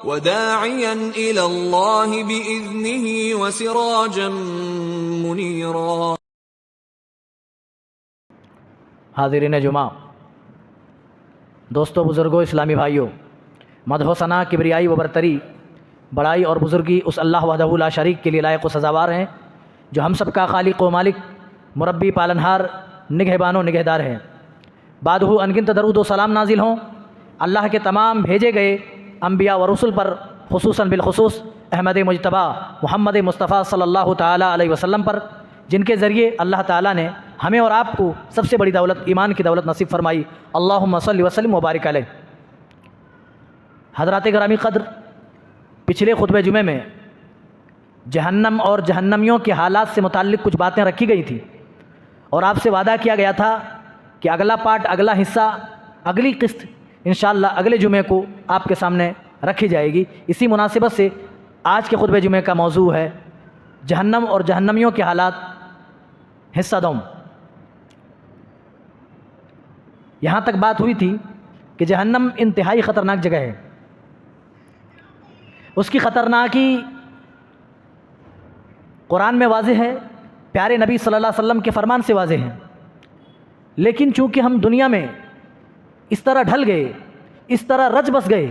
وَدَاعِيًا إِلَى اللَّهِ بِإِذْنِهِ وَسِرَاجًا مُنِيرًا۔ حاضرین جمعہ، دوستو، بزرگوں، اسلامی بھائیوں، مدح و ثنا، کبریائی و برتری، بڑائی اور بزرگی اس اللہ وحدہ لا شریک کے لیے لائق و سزاوار ہیں جو ہم سب کا خالق و مالک، مربی، پالنہار، نگہبان و نگہدار ہے۔ بعدہ انگنت درود و سلام نازل ہوں اللہ کے تمام بھیجے گئے انبیاء و رسل پر، خصوصاً بالخصوص احمد مجتبیٰ محمد مصطفیٰ صلی اللہ تعالیٰ علیہ وسلم پر، جن کے ذریعے اللہ تعالیٰ نے ہمیں اور آپ کو سب سے بڑی دولت، ایمان کی دولت نصیب فرمائی۔ اللہم صلی وسلم وبارک علیہ۔ حضرات گرامی قدر، پچھلے خطبہ جمعہ میں جہنم اور جہنمیوں کے حالات سے متعلق کچھ باتیں رکھی گئی تھی، اور آپ سے وعدہ کیا گیا تھا کہ اگلا پارٹ، اگلا حصہ، اگلی قسط انشاءاللہ اگلے جمعے کو آپ کے سامنے رکھی جائے گی۔ اسی مناسبت سے آج کے خطبہ جمعے کا موضوع ہے جہنم اور جہنمیوں کے حالات، حصہ دوم۔ یہاں تک بات ہوئی تھی کہ جہنم انتہائی خطرناک جگہ ہے، اس کی خطرناکی قرآن میں واضح ہے، پیارے نبی صلی اللہ علیہ وسلم کے فرمان سے واضح ہے، لیکن چونکہ ہم دنیا میں اس طرح ڈھل گئے، اس طرح رچ بس گئے،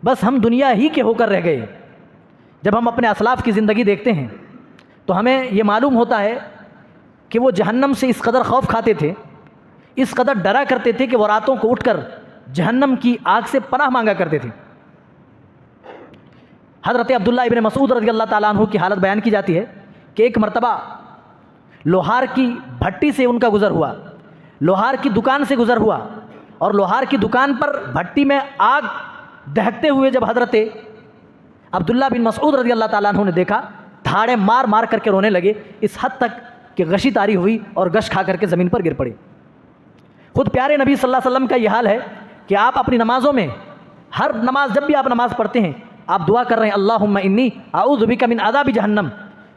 بس ہم دنیا ہی کے ہو کر رہ گئے۔ جب ہم اپنے اسلاف کی زندگی دیکھتے ہیں تو ہمیں یہ معلوم ہوتا ہے کہ وہ جہنم سے اس قدر خوف کھاتے تھے، اس قدر ڈرا کرتے تھے کہ وہ راتوں کو اٹھ کر جہنم کی آگ سے پناہ مانگا کرتے تھے۔ حضرت عبداللہ ابن مسعود رضی اللہ تعالیٰ عنہ کی حالت بیان کی جاتی ہے کہ ایک مرتبہ لوہار کی بھٹی سے ان کا گزر ہوا، لوہار کی دکان سے گزر ہوا، اور لوہار کی دکان پر بھٹی میں آگ دہکتے ہوئے جب حضرت عبداللہ بن مسعود رضی اللہ تعالیٰ عنہ نے دیکھا، دھاڑے مار مار کر کے رونے لگے، اس حد تک کہ غشی طاری ہوئی اور گش کھا کر کے زمین پر گر پڑے۔ خود پیارے نبی صلی اللہ علیہ وسلم کا یہ حال ہے کہ آپ اپنی نمازوں میں، ہر نماز، جب بھی آپ نماز پڑھتے ہیں، آپ دعا کر رہے ہیں اللہم انی اعوذ بک من عذاب جہنم،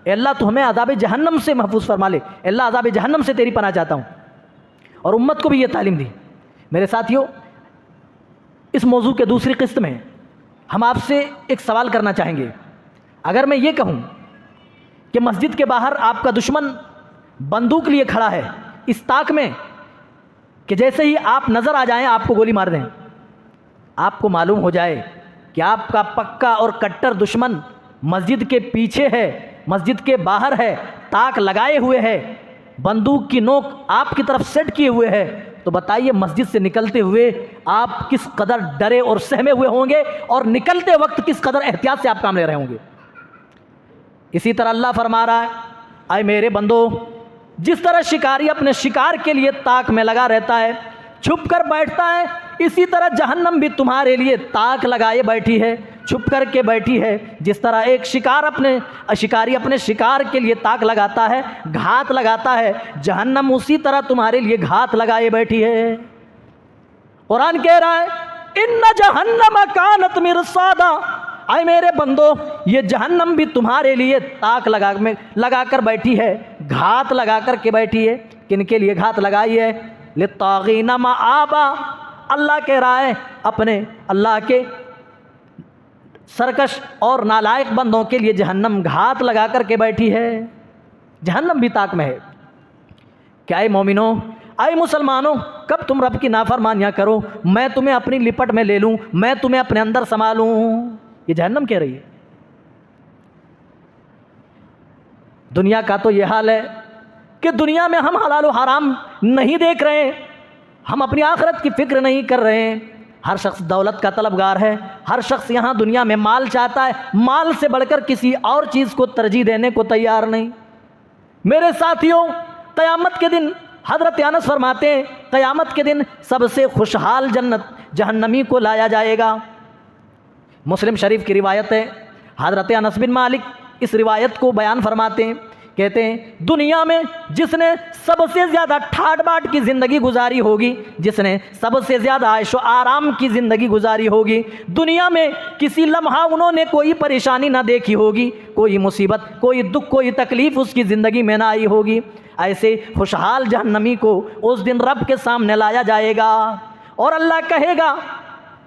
اے اللہ تو ہمیں عذاب جہنم سے محفوظ فرما لے، اے اللہ عذاب جہنم سے تیری پناہ چاہتا ہوں۔ اور امت کو بھی یہ تعلیم دی۔ میرے ساتھیوں، اس موضوع کے دوسری قسط میں ہم آپ سے ایک سوال کرنا چاہیں گے۔ اگر میں یہ کہوں کہ مسجد کے باہر آپ کا دشمن بندوق لیے کھڑا ہے اس طاق میں کہ جیسے ہی آپ نظر آ جائیں آپ کو گولی مار دیں، آپ کو معلوم ہو جائے کہ آپ کا پکا اور کٹر دشمن مسجد کے پیچھے ہے، مسجد کے باہر ہے، طاق لگائے ہوئے ہے، بندوق کی نوک آپ کی طرف سیٹ کیے ہوئے ہے، تو بتائیے مسجد سے نکلتے ہوئے آپ کس قدر ڈرے اور سہمے ہوئے ہوں گے، اور نکلتے وقت کس قدر احتیاط سے آپ کام لے رہے ہوں گے۔ اسی طرح اللہ فرما رہا ہے، اے میرے بندو، جس طرح شکاری اپنے شکار کے لیے طاق میں لگا رہتا ہے، چھپ کر بیٹھتا ہے، اسی طرح جہنم بھی تمہارے لیے طاق لگائے بیٹھی ہے، چھپ کر کے بیٹھی ہے۔ جس طرح ایک شکاری اپنے شکار کے لیے طاق لگاتا ہے، گھات لگاتا ہے، جہنم اسی طرح تمہارے لیے گھات لگائے بیٹھی ہے۔ قرآن کہہ رہا ہے ان جہنم کانت مرصادا، اے میرے بندو، یہ جہنم بھی تمہارے لیے طاق لگا کر بیٹھی ہے، گھات لگا کر کے بیٹھی ہے۔ کن کے لیے گھات لگائی ہے؟ للطاغین مآبا، اللہ کہہ رہا ہے اپنے اللہ کے سرکش اور نالائق بندوں کے لیے جہنم گھات لگا کر کے بیٹھی ہے۔ جہنم بھی طاق میں ہے۔ کیا اے مومنوں، اے مسلمانوں، کب تم رب کی نافرمانیاں کرو میں تمہیں اپنی لپٹ میں لے لوں، میں تمہیں اپنے اندر سنبھالوں، یہ جہنم کہہ رہی ہے۔ دنیا کا تو یہ حال ہے کہ دنیا میں ہم حلال و حرام نہیں دیکھ رہے ہیں، ہم اپنی آخرت کی فکر نہیں کر رہے ہیں۔ ہر شخص دولت کا طلبگار ہے، ہر شخص یہاں دنیا میں مال چاہتا ہے، مال سے بڑھ کر کسی اور چیز کو ترجیح دینے کو تیار نہیں۔ میرے ساتھیوں، قیامت کے دن حضرت انس فرماتے ہیں قیامت کے دن سب سے خوشحال جہنمی کو لایا جائے گا۔ مسلم شریف کی روایت ہے، حضرت انس بن مالک اس روایت کو بیان فرماتے ہیں، کہتے ہیں دنیا میں جس نے سب سے زیادہ ٹھاٹ باٹ کی زندگی گزاری ہوگی، جس نے سب سے زیادہ عیش و آرام کی زندگی گزاری ہوگی، دنیا میں کسی لمحہ انہوں نے کوئی پریشانی نہ دیکھی ہوگی، کوئی مصیبت، کوئی دکھ، کوئی تکلیف اس کی زندگی میں نہ آئی ہوگی، ایسے خوشحال جہنمی کو اس دن رب کے سامنے لایا جائے گا اور اللہ کہے گا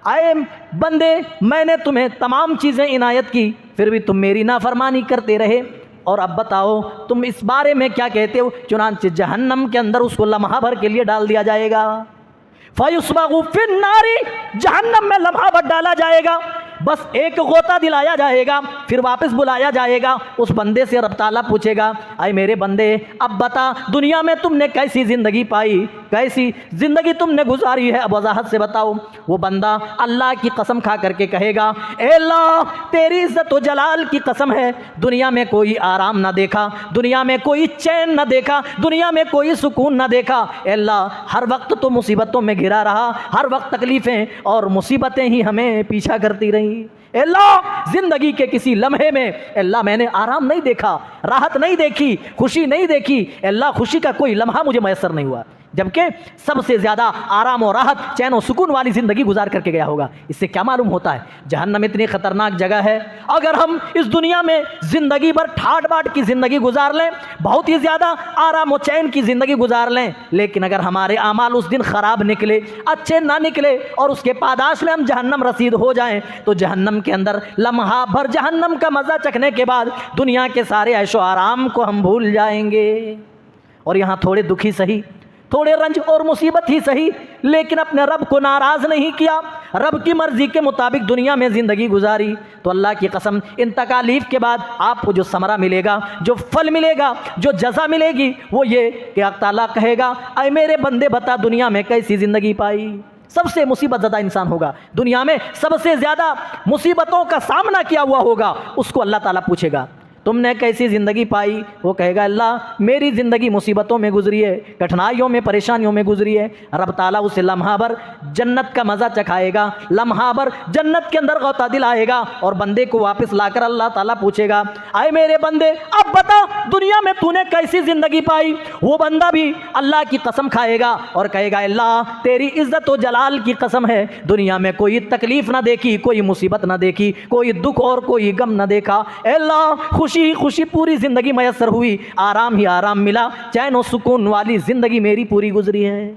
اے بندے میں نے تمہیں تمام چیزیں عنایت کی پھر بھی تم میری نافرمانی کرتے رہے، اور اب بتاؤ تم اس بارے میں کیا کہتے ہو؟ چنانچہ جہنم کے اندر اس کو لمحہ بھر کے لیے ڈال دیا جائے گا۔ فَيُسْبَغُ فِي النَّارِ، جہنم میں لمحہ بھر ڈالا جائے گا، بس ایک غوطہ دلایا جائے گا، پھر واپس بلایا جائے گا۔ اس بندے سے رب تعالیٰ پوچھے گا اے میرے بندے اب بتا دنیا میں تم نے کیسی زندگی پائی، کیسی زندگی تم نے گزاری ہے، اب وضاحت سے بتاؤ۔ وہ بندہ اللہ کی قسم کھا کر کے کہے گا اے اللہ تیری عزت و جلال کی قسم ہے، دنیا میں کوئی آرام نہ دیکھا، دنیا میں کوئی چین نہ دیکھا، دنیا میں کوئی سکون نہ دیکھا، اے اللہ ہر وقت تو مصیبتوں میں گھرا رہا، ہر وقت تکلیفیں اور مصیبتیں ہی ہمیں پیچھا کرتی رہیں۔ اے اللہ زندگی کے کسی لمحے میں اے اللہ میں نے آرام نہیں دیکھا، راحت نہیں دیکھی، خوشی نہیں دیکھی، اے اللہ خوشی کا کوئی لمحہ مجھے میسر نہیں ہوا، جبکہ سب سے زیادہ آرام و راحت چین و سکون والی زندگی گزار کر کے گیا ہوگا۔ اس سے کیا معلوم ہوتا ہے جہنم اتنی خطرناک جگہ ہے۔ اگر ہم اس دنیا میں زندگی بھر ٹھاٹ باٹ کی زندگی گزار لیں، بہت ہی زیادہ آرام و چین کی زندگی گزار لیں، لیکن اگر ہمارے اعمال اس دن خراب نکلے، اچھے نہ نکلے، اور اس کے پاداش میں ہم جہنم رسید ہو جائیں، تو جہنم کے اندر لمحہ بھر جہنم کا مزہ چکھنے کے بعد دنیا کے سارے عیش و آرام کو ہم بھول جائیں گے، اور یہاں تھوڑے دکھی سہی، تھوڑے رنج اور مصیبت ہی سہی، لیکن اپنے رب کو ناراض نہیں کیا، رب کی مرضی کے مطابق دنیا میں زندگی گزاری، تو اللہ کی قسم ان تکالیف کے بعد آپ کو جو ثمرہ ملے گا، جو پھل ملے گا، جو جزا ملے گی، وہ یہ کہ اللہ تعالیٰ کہے گا اے میرے بندے بتا دنیا میں کیسی زندگی پائی۔ سب سے مصیبت زدہ انسان ہوگا، دنیا میں سب سے زیادہ مصیبتوں کا سامنا کیا ہوا ہوگا، اس کو اللہ تعالیٰ پوچھے گا تم نے کیسی زندگی پائی؟ وہ کہے گا اللہ میری زندگی مصیبتوں میں گزری ہے، کٹھنائیوں میں، پریشانیوں میں گزری ہے۔ رب تعالیٰ اسے لمحہ بھر جنت کا مزہ چکھائے گا، لمحہ بھر جنت کے اندر غوطہ دلائے گا، اور بندے کو واپس لا کر اللہ تعالیٰ پوچھے گا اے میرے بندے اب بتا دنیا میں تو نے کیسی زندگی پائی؟ وہ بندہ بھی اللہ کی قسم کھائے گا اور کہے گا اللہ تیری عزت و جلال کی قسم ہے، دنیا میں کوئی تکلیف نہ دیکھی، کوئی مصیبت نہ دیکھی، کوئی دکھ اور کوئی غم نہ دیکھا، اے اللہ خوشی خوشی پوری زندگی میسر ہوئی، آرام ہی آرام ملا، چین و سکون والی زندگی میری پوری گزری ہے۔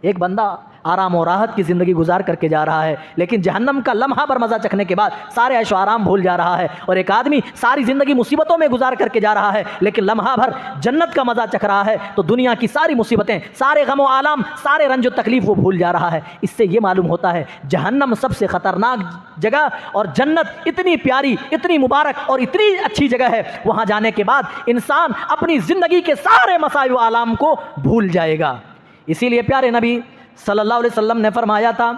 ایک بندہ آرام و راحت کی زندگی گزار کر کے جا رہا ہے، لیکن جہنم کا لمحہ بھر مزہ چکھنے کے بعد سارے عیش و آرام بھول جا رہا ہے، اور ایک آدمی ساری زندگی مصیبتوں میں گزار کر کے جا رہا ہے، لیکن لمحہ بھر جنت کا مزہ چکھ رہا ہے، تو دنیا کی ساری مصیبتیں، سارے غم و آلام، سارے رنج و تکلیف وہ بھول جا رہا ہے۔ اس سے یہ معلوم ہوتا ہے جہنم سب سے خطرناک جگہ، اور جنت اتنی پیاری، اتنی مبارک اور اتنی اچھی جگہ ہے، وہاں جانے کے بعد انسان اپنی زندگی کے سارے مسائل و آلام کو بھول جائے گا۔ اسی لیے پیارے نبی صلی اللہ علیہ وسلم نے فرمایا تھا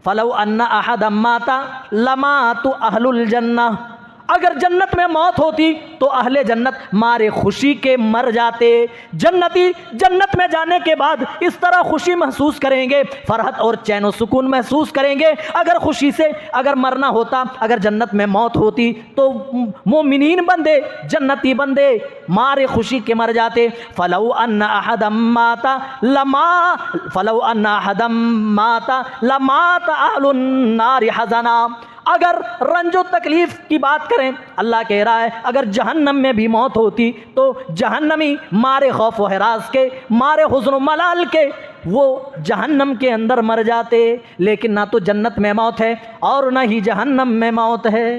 فَلَوْ أَنَّ أَحَدًا مَاتَ لَمَاتُ أَهْلُ الْجَنَّةِ، اگر جنت میں موت ہوتی تو اہل جنت مارے خوشی کے مر جاتے۔ جنتی جنت میں جانے کے بعد اس طرح خوشی محسوس کریں گے، فرحت اور چین و سکون محسوس کریں گے۔ اگر خوشی سے اگر مرنا ہوتا، اگر جنت میں موت ہوتی تو مومنین بندے، جنتی بندے مارے خوشی کے مر جاتے۔ فَلَوْ أَنَّ أَحَدًا مَاتَ لَمَاتَ أَهْلُ النَّارِ حَزَنًا، اگر رنج و تکلیف کی بات کریں، اللہ کہہ رہا ہے اگر جہنم میں بھی موت ہوتی تو جہنمی مارے خوف و ہراس کے، مارے حزن و ملال کے وہ جہنم کے اندر مر جاتے، لیکن نہ تو جنت میں موت ہے اور نہ ہی جہنم میں موت ہے۔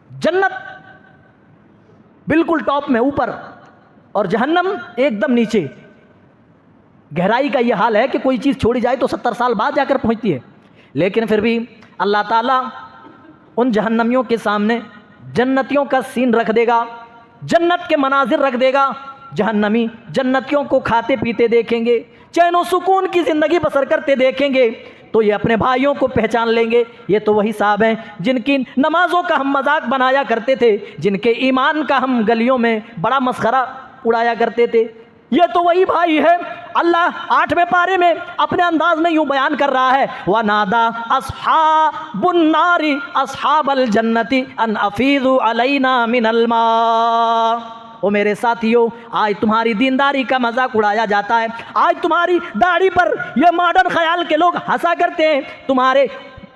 جنت بالکل ٹاپ میں اوپر اور جہنم ایک دم نیچے۔ گہرائی کا یہ حال ہے کہ کوئی چیز چھوڑی جائے تو 70 سال بعد جا کر پہنچتی ہے، لیکن پھر بھی اللہ تعالیٰ ان جہنمیوں کے سامنے جنتیوں کا سین رکھ دے گا، جنت کے مناظر رکھ دے گا۔ جہنمی جنتیوں کو کھاتے پیتے دیکھیں گے، چین و سکون کی زندگی بسر کرتے دیکھیں گے، تو یہ اپنے بھائیوں کو پہچان لیں گے، یہ تو وہی صاحب ہیں جن کی نمازوں کا ہم مذاق بنایا کرتے تھے، جن کے ایمان کا ہم گلیوں میں بڑا مسخرہ اڑایا کرتے تھے، یہ تو وہی بھائی ہے۔ اللہ 8ویں پارے میں اپنے انداز میں یوں بیان کر رہا ہے وَنَادَى أَصْحَابُ النَّارِ أَصْحَابَ الْجَنَّةِ أَنْ أَفِيضُوا عَلَيْنَا مِنَ الْمَاءِ، او میرے ساتھیوں آج تمہاری دینداری کا مذاق اڑایا جاتا ہے، آج تمہاری داڑھی پر یہ ماڈرن خیال کے لوگ ہنسا کرتے ہیں، تمہارے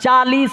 40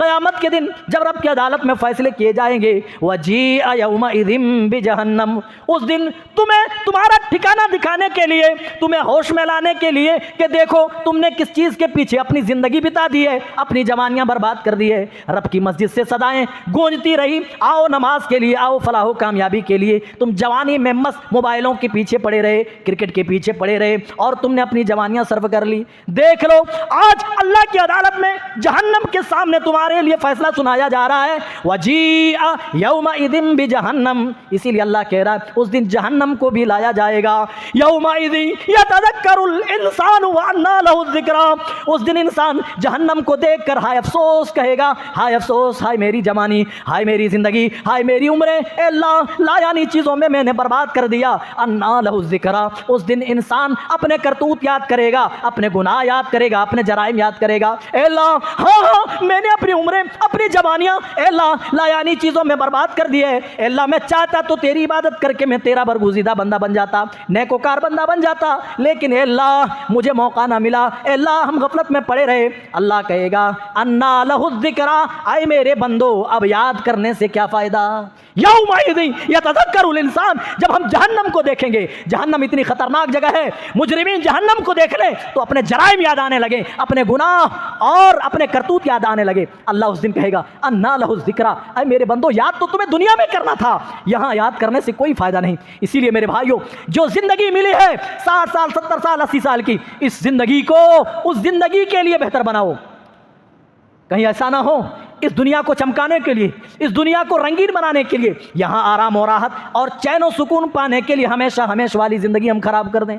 قیامت کے دن جب رب کی عدالت میں فیصلے کیے جائیں گے، وَجِيءَ يَوْمَئِذٍ بِجَهَنَّمَ، اس دن تمہیں تمہارا ٹھکانہ دکھانے کے لیے، تمہیں ہوش میں لانے کے لیے کہ دیکھو تم نے کس چیز کے پیچھے اپنی زندگی بتا دی ہے، اپنی جوانیاں برباد کر دی ہے۔ رب کی مسجد سے صدائیں گونجتی رہی، آؤ نماز کے لیے، آؤ فلاح و کامیابی کے لیے، تم جوانی میں مست موبائلوں کے پیچھے پڑے رہے، کرکٹ کے پیچھے پڑے رہے، اور تم نے اپنی جوانیاں صرف کر لی۔ دیکھ لو آج اللہ کی عدالت میں جہنم کے سامنے تمہارے لیے فیصلہ سنایا جا رہا ہے، وَجِيءَ يَوْمَئِذٍ بِجَهَنَّمَ، اسی لیے اللہ کہہ رہا ہے اس دن جہنم کو بھی لایا جائے گا۔ يَوْمَئِذٍ يَتَذَكَّرُ الْإِنسَانُ وَأَنَّىٰ لَهُ الذِّكْرَىٰ، اس دن انسان جہنم کو دیکھ کر ہائے افسوس کہے گا، ہائے افسوس، ہائے میری جوانی، ہائے میری زندگی، ہائے میری عمریں، اے اللہ لایانی چیزوں میں نے برباد کر دیا۔ اَنَّىٰ لَهُ الذِّكْرَىٰ، اس دن انسان اپنے کرتوت یاد کرے گا، اپنے گناہ یاد کرے گا، اپنے جرائم یاد کرے گا۔ اے اللہ ہاں میں نے اپنی عمریں، اپنی جوانیاں اے اللہ لایانی چیزوں میں برباد کر دی ہے۔ اے اللہ میں چاہتا تو تیری عبادت کر کے میں تیرا برگزیدہ بندہ بن جاتا، نیکوکار بندہ بن جاتا، لیکن اے اللہ مجھے موقع نہ ملا، اے اللہ ہم غفلت میں پڑے رہے۔ اللہ کہے گا اَنَّىٰ لَهُ الذِّكْرَىٰ، اے میرے بندو اب یاد کرنے سے کیا فائدہ۔ یومئذ یتذکر الانسان، جب ہم جہنم کو دیکھیں گے، جہنم اتنی خطرناک جگہ ہے، مجرمین جہنم کو دیکھ لیں تو اپنے جرائم یاد آنے لگے، اپنے گناہ اور اپنے کرتوت یاد آنے لگے۔ اللہ اس دن کہے گا اَنَّىٰ لَهُ الذِّكْرَىٰ، اے میرے بندو یاد تو تمہیں دنیا میں کرنا تھا، یہاں یاد کرنے سے کوئی فائدہ نہیں۔ اسی لیے میرے بھائیوں جو زندگی ملی ہے 60 سال 70 سال 80 سال کی، اس زندگی کو اس زندگی کے لیے بہتر بناؤ۔ کہیں ایسا نہ ہو اس دنیا کو چمکانے کے لیے، اس دنیا کو رنگین بنانے کے لیے، یہاں آرام و راحت اور چین و سکون پانے کے لیے ہمیشہ ہمیشہ والی زندگی ہم خراب کر دیں۔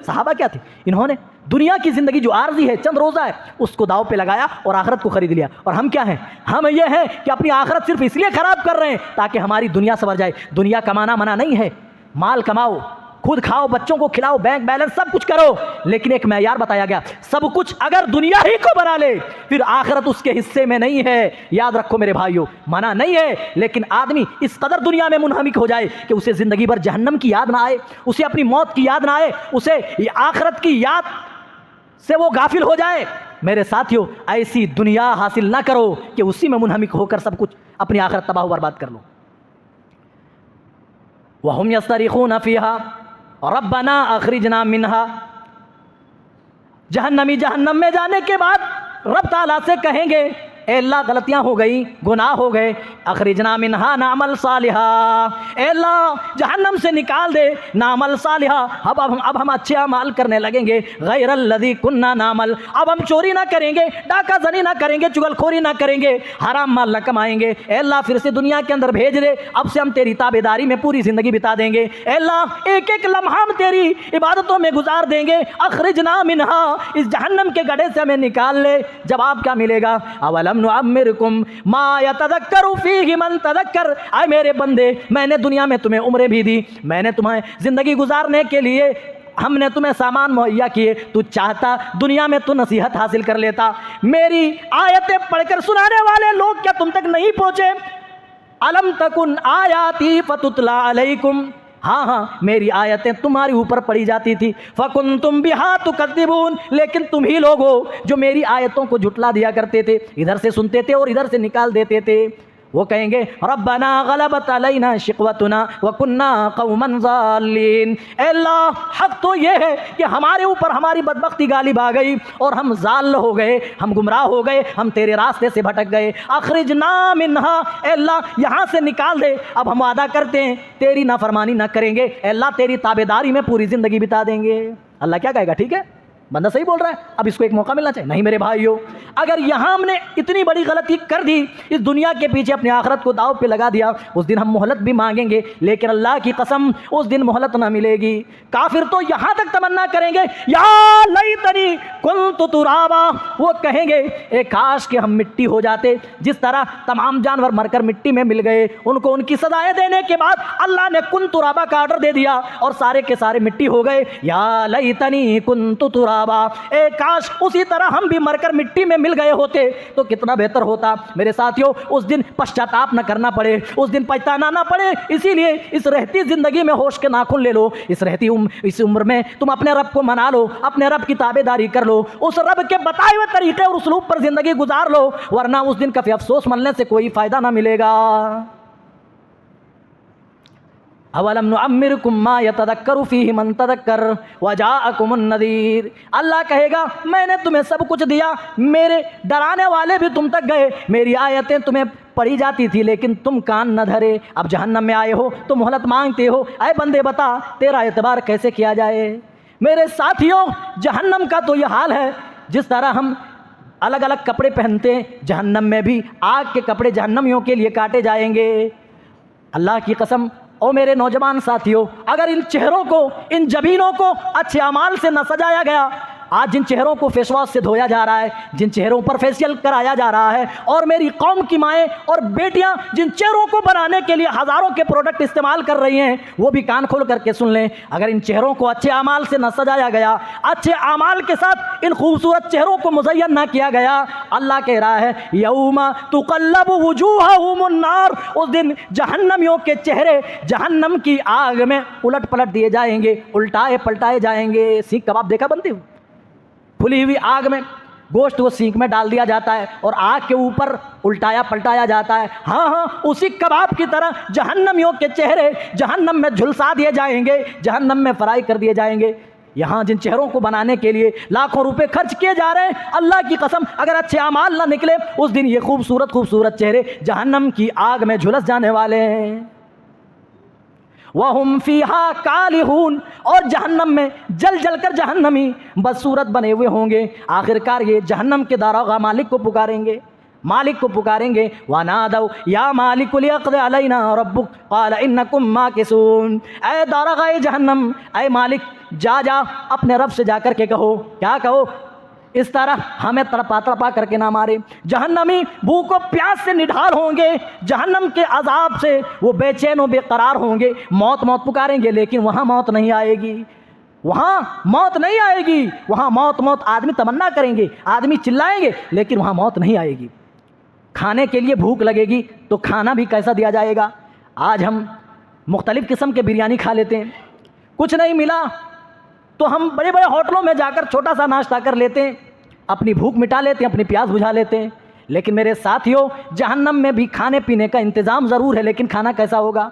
صحابہ کیا تھے؟ انہوں نے دنیا کی زندگی جو عارضی ہے، چند روزہ ہے، اس کو داؤ پہ لگایا اور آخرت کو خرید لیا۔ اور ہم کیا ہیں؟ ہم یہ ہیں کہ اپنی آخرت صرف اس لیے خراب کر رہے ہیں تاکہ ہماری دنیا سنور جائے۔ دنیا کمانا منع نہیں ہے، مال کماؤ، خود کھاؤ، بچوں کو کھلاؤ، بینک بیلنس سب کچھ کرو، لیکن ایک معیار بتایا گیا، سب کچھ اگر دنیا ہی کو بنا لے پھر آخرت اس کے حصے میں نہیں ہے۔ یاد رکھو میرے بھائیوں، منع نہیں ہے، لیکن آدمی اس قدر دنیا میں منہمک ہو جائے کہ اسے زندگی بھر جہنم کی یاد نہ آئے، اسے اپنی موت کی یاد نہ آئے، اسے آخرت کی یاد سے وہ غافل ہو جائے۔ میرے ساتھیوں ایسی دنیا حاصل نہ کرو کہ اسی میں منہمک ہو کر سب کچھ اپنی آخرت تباہ و برباد کر لو۔ وَهُمْ يَصْطَرِخُونَ فِيهَا ربنا اخرجنا منہا، جہنمی جہنم میں جانے کے بعد رب تعالیٰ سے کہیں گے اے اللہ غلطیاں ہو گئی، گناہ ہو گئے، اخرجنا منہا نعمل صالحا، اے اللہ جہنم سے نکال دے، نعمل صالحا، اب ہم اچھے اعمال کرنے لگیں گے، غیر الذی کننا نعمل، اب ہم چوری نہ کریں گے، ڈاکہ زنی نہ کریں گے، چغل خوری نہ کریں گے، حرام مال نہ کمائیں گے۔ اے اللہ پھر سے دنیا کے اندر بھیج دے، اب سے ہم تیری تابعداری میں پوری زندگی بتا دیں گے، اے اللہ ایک ایک لمحہ ہم تیری عبادتوں میں گزار دیں گے، اخرجنا منہا، اس جہنم کے گڑھے سے ہمیں نکال لے۔ جواب کیا ملے گا؟ اولم نعمرکم ما یتذکر فیہ من تذکر، اے میرے بندے میں نے دنیا میں تمہیں عمریں بھی دی، میں نے تمہیں زندگی گزارنے کے لیے ہم نے تمہیں سامان مہیا کیے، تو چاہتا دنیا میں تو نصیحت حاصل کر لیتا، میری آیتیں پڑھ کر سنانے والے لوگ کیا تم تک نہیں پہنچے؟ الم تکن آیاتی فتتلی علیکم، ہاں میری آیتیں تمہاری اوپر پڑھی جاتی تھی، فکنتم بہا تکذبون، لیکن تم ہی لوگ ہو جو میری آیتوں کو جھٹلا دیا کرتے تھے، ادھر سے سنتے تھے اور ادھر سے نکال دیتے تھے۔ وہ کہیں گے ربنا غلبت علینا شقوتنا وکننا قوما ضالین، اے اللہ حق تو یہ ہے کہ ہمارے اوپر ہماری بدبختی غالب آ گئی اور ہم ضال ہو گئے، ہم گمراہ ہو گئے، ہم تیرے راستے سے بھٹک گئے، اخرجنا منہا، اے اللہ یہاں سے نکال دے، اب ہم وعدہ کرتے ہیں تیری نافرمانی نہ کریں گے، اے اللہ تیری تابعداری میں پوری زندگی بتا دیں گے۔ اللہ کیا کہے گا؟ ٹھیک ہے بندہ صحیح بول رہا ہے، اب اس کو ایک موقع ملنا چاہیے۔ نہیں میرے بھائیوں، اگر یہاں ہم نے اتنی بڑی غلطی کر دی، اس دنیا کے پیچھے اپنی آخرت کو داؤ پہ لگا دیا، اس دن ہم مہلت بھی مانگیں گے، لیکن اللہ کی قسم اس دن مہلت نہ ملے گی۔ کافر تو یہاں تک تمنا کریں گے یا لیتنی کنت ترابا، وہ کہیں گے اے کاش کہ ہم مٹی ہو جاتے، جس طرح تمام جانور مر کر مٹی میں مل گئے، ان کو ان کی سزائیں دینے کے بعد اللہ نے کن ترابا کا آرڈر دے دیا اور سارے کے سارے مٹی ہو گئے، یا لیتنی کنت ترابا، ترابا، اے کاش اسی طرح ہم بھی مر کر مٹی میں مل گئے ہوتے تو کتنا بہتر ہوتا۔ میرے ساتھیوں، اس دن پشچاتاپ نہ کرنا پڑے، اس دن پچھتانا نہ پڑے، اسی لیے اس رہتی زندگی میں ہوش کے ناخن لے لو، اس عمر میں تم اپنے رب کو منا لو، اپنے رب کی تابع داری کر لو، اس رب کے بتائے ہوئے طریقے اور اسلوب پر زندگی گزار لو، ورنہ اس دن کا افسوس ملنے سے کوئی فائدہ نہ ملے گا۔ اولم نعمرکم ما یتذکر فیہ من تذکر وجاءکم النذیر، اللہ کہے گا میں نے تمہیں سب کچھ دیا، میرے ڈرانے والے بھی تم تک گئے، میری آیتیں تمہیں پڑھی جاتی تھی لیکن تم کان نہ دھرے، اب جہنم میں آئے ہو تو مہلت مانگتے ہو، اے بندے بتا تیرا اعتبار کیسے کیا جائے۔ میرے ساتھیوں، جہنم کا تو یہ حال ہے، جس طرح ہم الگ الگ کپڑے پہنتے ہیں، جہنم میں بھی آگ کے کپڑے جہنمیوں کے لیے کاٹے جائیں گے۔ اللہ کی قسم، او میرے نوجوان ساتھیوں، اگر ان چہروں کو، ان جبینوں کو اچھے اعمال سے نہ سجایا گیا، آج جن چہروں کو فیس واش سے دھویا جا رہا ہے، جن چہروں پر فیشیل کرایا جا رہا ہے، اور میری قوم کی مائیں اور بیٹیاں جن چہروں کو بنانے کے لیے ہزاروں کے پروڈکٹ استعمال کر رہی ہیں، وہ بھی کان کھول کر کے سن لیں، اگر ان چہروں کو اچھے اعمال سے نہ سجایا گیا، اچھے اعمال کے ساتھ ان خوبصورت چہروں کو مزین نہ کیا گیا، اللہ کہہ رہا ہے یوم تقلب وجوہہم النار، اس دن جہنمیوں کے چہرے جہنم کی آگ میں الٹ پلٹ دیے جائیں گے، الٹائے پلٹائے جائیں گے۔ سیخ کباب دیکھا بنتے ہو؟ کھلی ہوئی آگ میں گوشت وہ سینک میں ڈال دیا جاتا ہے اور آگ کے اوپر الٹایا پلٹایا جاتا ہے۔ ہاں اسی کباب کی طرح جہنمیوں کے چہرے جہنم میں جھلسا دیے جائیں گے، جہنم میں فرائی کر دیے جائیں گے۔ یہاں جن چہروں کو بنانے کے لیے لاکھوں روپے خرچ کیے جا رہے ہیں، اللہ کی قسم اگر اچھے اعمال نہ نکلے، اس دن یہ خوبصورت خوبصورت چہرے جہنم کی آگ میں جھلس جانے والے ہیں۔ وَهُمْ فِيهَا كَالِحُونَ، اور جہنم میں جل جل کر جہنمی بدصورت بنے ہوئے ہوں گے۔ آخر کار یہ جہنم کے داروغہ مالک کو پکاریں گے، مالک کو پکاریں گے، وَنَادَوْا يَا مَالِكُ لِيَقْضِ عَلَيْنَا رَبُّكَ قَالَ إِنَّكُمْ مَاكِثُونَ، اے داروغہ جہنم، اے مالک جا اپنے رب سے جا کر کے کہو، کیا کہو؟ اس طرح ہمیں تڑپا تڑپا کر کے نہ مارے۔ جہنمی بھوک و پیاس سے نڈھال ہوں گے، جہنم کے عذاب سے وہ بے چین و بے قرار ہوں گے، موت موت پکاریں گے، لیکن وہاں موت نہیں آئے گی، وہاں موت نہیں آئے گی، وہاں موت موت آدمی تمنا کریں گے، آدمی چلائیں گے، لیکن وہاں موت نہیں آئے گی۔ کھانے کے لیے بھوک لگے گی تو کھانا بھی کیسا دیا جائے گا؟ آج ہم مختلف قسم کے بریانی کھا لیتے ہیں، کچھ نہیں ملا تو ہم بڑے بڑے ہوٹلوں میں جا کر چھوٹا سا ناشتہ کر لیتے ہیں، اپنی بھوک مٹا لیتے ہیں، اپنی پیاس بجھا لیتے ہیں۔ لیکن میرے ساتھیوں، جہنم میں بھی کھانے پینے کا انتظام ضرور ہے، لیکن کھانا کیسا ہوگا؟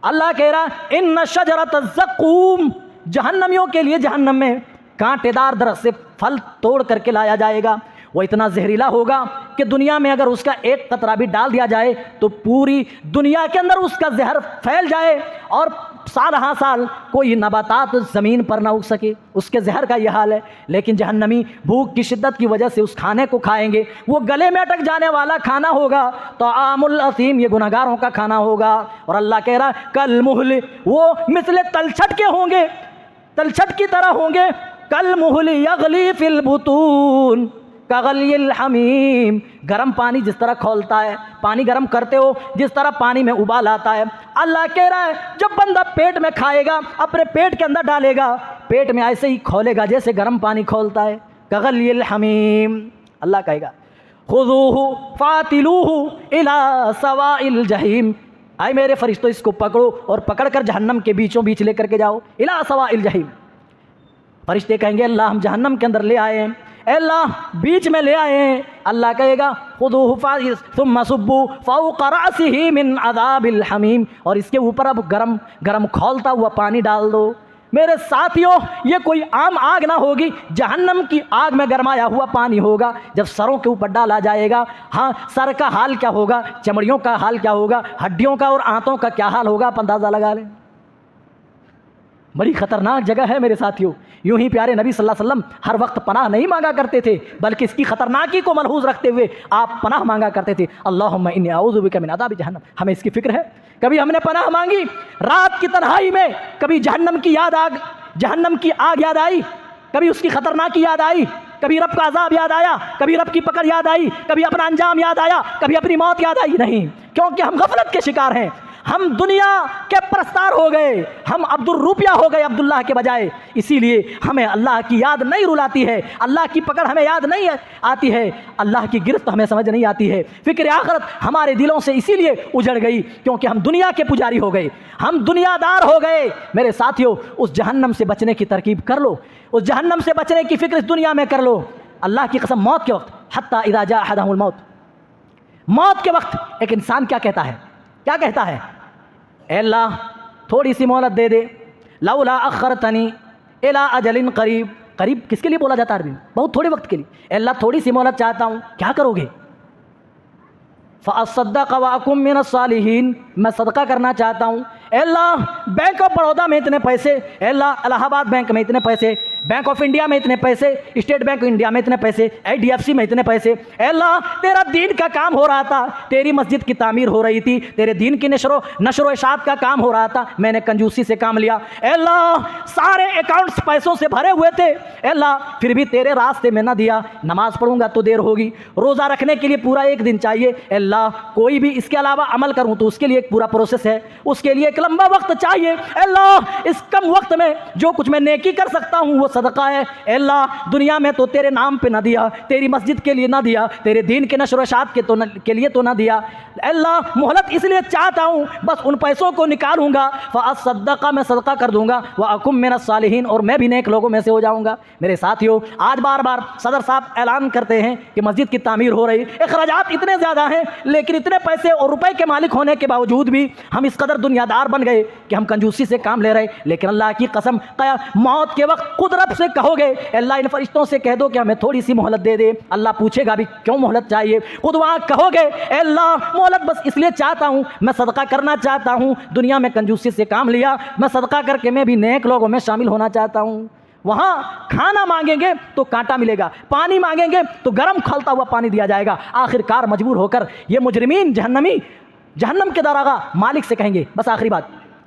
اللہ کہہ رہا ان شجرۃ الزقوم، جہنمیوں کے لیے جہنم میں کانٹے دار درخت سے پھل توڑ کر کے لایا جائے گا، وہ اتنا زہریلا ہوگا کہ دنیا میں اگر اس کا ایک قطرہ بھی ڈال دیا جائے تو پوری دنیا کے اندر اس کا زہر پھیل جائے اور سال ہاں سال کوئی نباتات زمین پر نہ اگ سکے، اس کے زہر کا یہ حال ہے۔ لیکن جہنمی بھوک کی شدت کی وجہ سے اس کھانے کو کھائیں گے، وہ گلے میں اٹک جانے والا کھانا ہوگا، طعام الاثیم، یہ گنہگاروں کا کھانا ہوگا۔ اور اللہ کہہ رہا کالمہل، وہ مثل تلچھٹ کے ہوں گے، تلچھٹ کی طرح ہوں گے، کالمہل یغلی فی البطون کغلی الحمیم، گرم پانی جس طرح کھولتا ہے، پانی گرم کرتے ہو جس طرح پانی میں ابال آتا ہے۔ اللہ کہہ رہا ہے جب بندہ پیٹ میں کھائے گا، اپنے پیٹ کے اندر ڈالے گا، پیٹ میں ایسے ہی کھولے گا جیسے گرم پانی کھولتا ہے، کغلی الحمیم۔ اللہ کہے گا خذوہ فاعتلوہ الی سواء الجحیم، اے میرے فرشتوں اس کو پکڑو اور پکڑ کر جہنم کے بیچوں بیچ لے کر کے جاؤ، الی سواء الجحیم۔ فرشتے کہیں گے اللہ ہم جہنم کے اندر لے آئے ہیں، اے اللہ بیچ میں لے آئے ہیں۔ اللہ کہے گا خذوہ ثم صبوا فوق رأسہ من عذاب الحمیم، اور اس کے اوپر اب گرم گرم کھولتا ہوا پانی ڈال دو۔ میرے ساتھیوں، یہ کوئی عام آگ نہ ہوگی، جہنم کی آگ میں گرمایا ہوا پانی ہوگا، جب سروں کے اوپر ڈالا جائے گا، ہاں سر کا حال کیا ہوگا، چمڑیوں کا حال کیا ہوگا، ہڈیوں کا اور آنتوں کا کیا حال ہوگا، آپ اندازہ لگا لیں۔ بڑی خطرناک جگہ ہے میرے ساتھیوں۔ یوں ہی پیارے نبی صلی اللہ علیہ وسلم ہر وقت پناہ نہیں مانگا کرتے تھے، بلکہ اس کی خطرناکی کو ملحوظ رکھتے ہوئے آپ پناہ مانگا کرتے تھے، اللہم انی اعوذ بک من عذاب جہنم۔ ہمیں اس کی فکر ہے، کبھی ہم نے پناہ مانگی رات کی تنہائی میں، کبھی جہنم کی آگ یاد آئی، کبھی اس کی خطرناکی یاد آئی، کبھی رب کا عذاب یاد آیا، کبھی رب کی پکڑ یاد آئی، کبھی اپنا انجام یاد آیا، کبھی اپنی موت یاد آئی؟ نہیں، کیونکہ ہم غفلت کے شکار ہیں۔ ہم دنیا کے پرستار ہو گئے، ہم عبد الروپیہ ہو گئے عبداللہ کے بجائے، اسی لیے ہمیں اللہ کی یاد نہیں رلاتی ہے، اللہ کی پکڑ ہمیں یاد نہیں آتی ہے، اللہ کی گرفت ہمیں سمجھ نہیں آتی ہے، فکر آخرت ہمارے دلوں سے اسی لیے اجڑ گئی کیونکہ ہم دنیا کے پجاری ہو گئے، ہم دنیا دار ہو گئے۔ میرے ساتھیوں، اس جہنم سے بچنے کی ترکیب کر لو، اس جہنم سے بچنے کی فکر اس دنیا میں کر لو۔ اللہ کی قسم، موت کے وقت حتی اذا جاء احدهم الموت، موت کے وقت ایک انسان کیا کہتا ہے؟ کیا کہتا ہے؟ اے اللہ تھوڑی سی مہلت دے دے، لولا اخرتنی الی اجل قریب، قریب کس کے لیے بولا جاتا ہے عربی میں؟ بہت تھوڑے وقت کے لیے۔ اے اللہ تھوڑی سی مہلت چاہتا ہوں، کیا کرو گے؟ فاصدق واکن من الصالحین، میں صدقہ کرنا چاہتا ہوں۔ اے اللہ بینک آف بڑودہ میں اتنے پیسے، اے اللہ الہ آباد بینک میں اتنے پیسے، بینک آف انڈیا میں اتنے پیسے، اسٹیٹ بینک انڈیا میں اتنے پیسے، IDFC میں اتنے پیسے۔ اے اللہ تیرا دین کا کام ہو رہا تھا، تیری مسجد کی تعمیر ہو رہی تھی، تیرے دین کی نشر و اشاعت کا کام ہو رہا تھا، میں نے کنجوسی سے کام لیا۔ اے اللہ سارے اکاؤنٹس پیسوں سے بھرے ہوئے تھے، اے اللہ پھر بھی تیرے راستے میں نہ دیا۔ نماز پڑھوں گا تو دیر ہوگی، روزہ رکھنے کے لیے پورا ایک دن چاہیے، اے اللہ کوئی بھی اس کے علاوہ عمل کروں تو اس کے لیے ایک پورا پروسیس ہے، اس کے لیے ایک لمبا وقت چاہیے۔ اے اللہ اس کم وقت میں جو کچھ میں نیکی کر سکتا ہوں وہ صدقہ ہے۔ اے اللہ دنیا میں تو تیرے نام پہ نہ دیا، تیری مسجد کے لیے نہ دیا، تیرے دین کے نشر و اشاعت کے لیے تو نہ دیا۔ اے اللہ مہلت اس لیے چاہتا ہوں، بس ان پیسوں کو نکالوں گا، فاصدق میں صدقہ کر دوں گا، واکن من الصالحین اور میں بھی نیک لوگوں میں سے ہو جاؤں گا۔ میرے ساتھیوں آج بار بار صدر صاحب اعلان کرتے ہیں کہ مسجد کی تعمیر ہو رہی، اخراجات اتنے زیادہ ہیں، لیکن اتنے پیسے اور روپے کے مالک ہونے کے باوجود بھی ہم اس قدر دنیا دار بن گئے کہ ہم کنجوسی سے کام لے رہے۔ لیکن اللہ کی قسم موت کے وقت خود رب سے کہو گے، اللہ ان فرشتوں سے کہہ دو کہ ہمیں تھوڑی سی مہلت دے دے۔ اللہ پوچھے گا بھی کیوں مہلت چاہیے؟ خود وہاں کہو گے اے اللہ مہلت بس اس لیے چاہتا ہوں، میں صدقہ کرنا چاہتا ہوں، دنیا میں کنجوسی سے کام لیا، میں صدقہ کر کے میں بھی نیک لوگوں میں شامل ہونا چاہتا ہوں۔ وہاں کھانا مانگیں گے تو کانٹا ملے گا، پانی مانگیں گے تو گرم کھولتا ہوا پانی دیا جائے گا۔ آخر کار مجبور ہو کر یہ مجرمین جہنمی جہنم کے داراغ مالک سے کہیں گے، بس آخری بات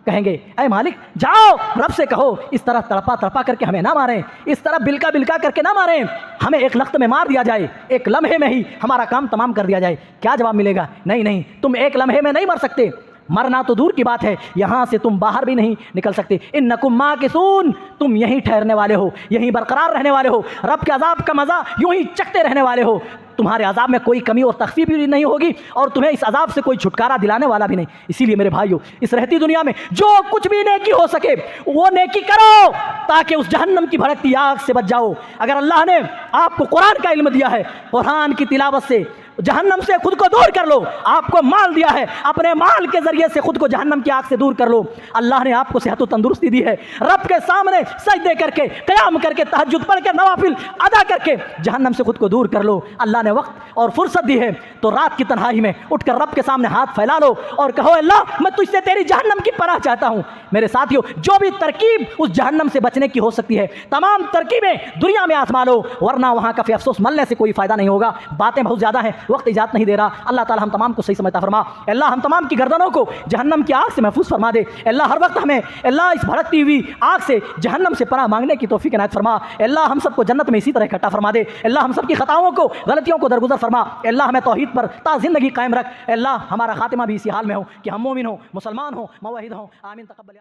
کہیں گے، اے مالک جاؤ رب سے کہو اس طرح تڑپا تڑپا کر کے ہمیں نہ ماریں، اس طرح بلکا بلکا کر کے نہ ماریں، ہمیں ایک لخت میں مار دیا جائے، ایک لمحے میں ہی ہمارا کام تمام کر دیا جائے۔ کیا جواب ملے گا؟ نہیں تم ایک لمحے میں نہیں مر سکتے، مرنا تو دور کی بات ہے، یہاں سے تم باہر بھی نہیں نکل سکتے۔ انکم ماکثون، تم یہیں ٹھہرنے والے ہو، یہیں برقرار رہنے والے ہو، رب کے عذاب کا مزہ یوں ہی چکھتے رہنے والے ہو، تمہارے عذاب میں کوئی کمی اور تخفیف بھی نہیں ہوگی اور تمہیں اس عذاب سے کوئی چھٹکارا دلانے والا بھی نہیں۔ اسی لیے میرے بھائیو اس رہتی دنیا میں جو کچھ بھی نیکی ہو سکے وہ نیکی کرو تاکہ اس جہنم کی بھڑکتی آگ سے بچ جاؤ۔ اگر اللہ نے آپ کو قرآن کا علم دیا ہے، قرآن کی تلاوت سے جہنم سے خود کو دور کر لو، آپ کو مال دیا ہے، اپنے مال کے ذریعے سے خود کو جہنم کی آگ سے دور کر لو۔ اللہ نے آپ کو صحت و تندرستی دی ہے، رب کے سامنے سجدے کر کے قیام کر کے تہجد پڑھ کے نوافل ادا کر کے جہنم سے خود کو دور کر لو۔ اللہ نے وقت اور فرصت دی ہے تو رات کی تنہائی میں اٹھ کر رب کے سامنے ہاتھ پھیلا لو اور کہو اللہ میں تجھ سے تیری جہنم کی پناہ چاہتا ہوں۔ میرے ساتھیو جو بھی ترکیب اس جہنم سے بچنے کی ہو سکتی ہے تمام ترکیبیں دنیا میں آزما لو، ورنہ وہاں کا افسوس ملنے سے کوئی فائدہ نہیں ہوگا۔ باتیں بہت زیادہ ہیں، وقت اجازت نہیں دے رہا۔ اللہ تعالی ہم تمام کو صحیح سمجھتا فرما۔ اللہ ہم تمام کی گردنوں کو جہنم کی آگ سے محفوظ فرما دے۔ اللہ ہر وقت ہمیں اللہ اس بھڑکتی ہوئی آگ سے جہنم سے پناہ مانگنے کی توفیق عنایت فرما۔ اللہ ہم سب کو جنت میں اسی طرح اکٹھا فرما دے۔ اللہ ہم سب کی خطاؤں کو غلطیوں کو درگزر فرما۔ اللہ ہمیں توحید پر تا زندگی قائم رکھ۔ اللہ ہمارا خاتمہ بھی اسی حال میں ہو کہ ہم مومن ہوں، مسلمان ہوں، موحد ہوں۔ آمین تقبل۔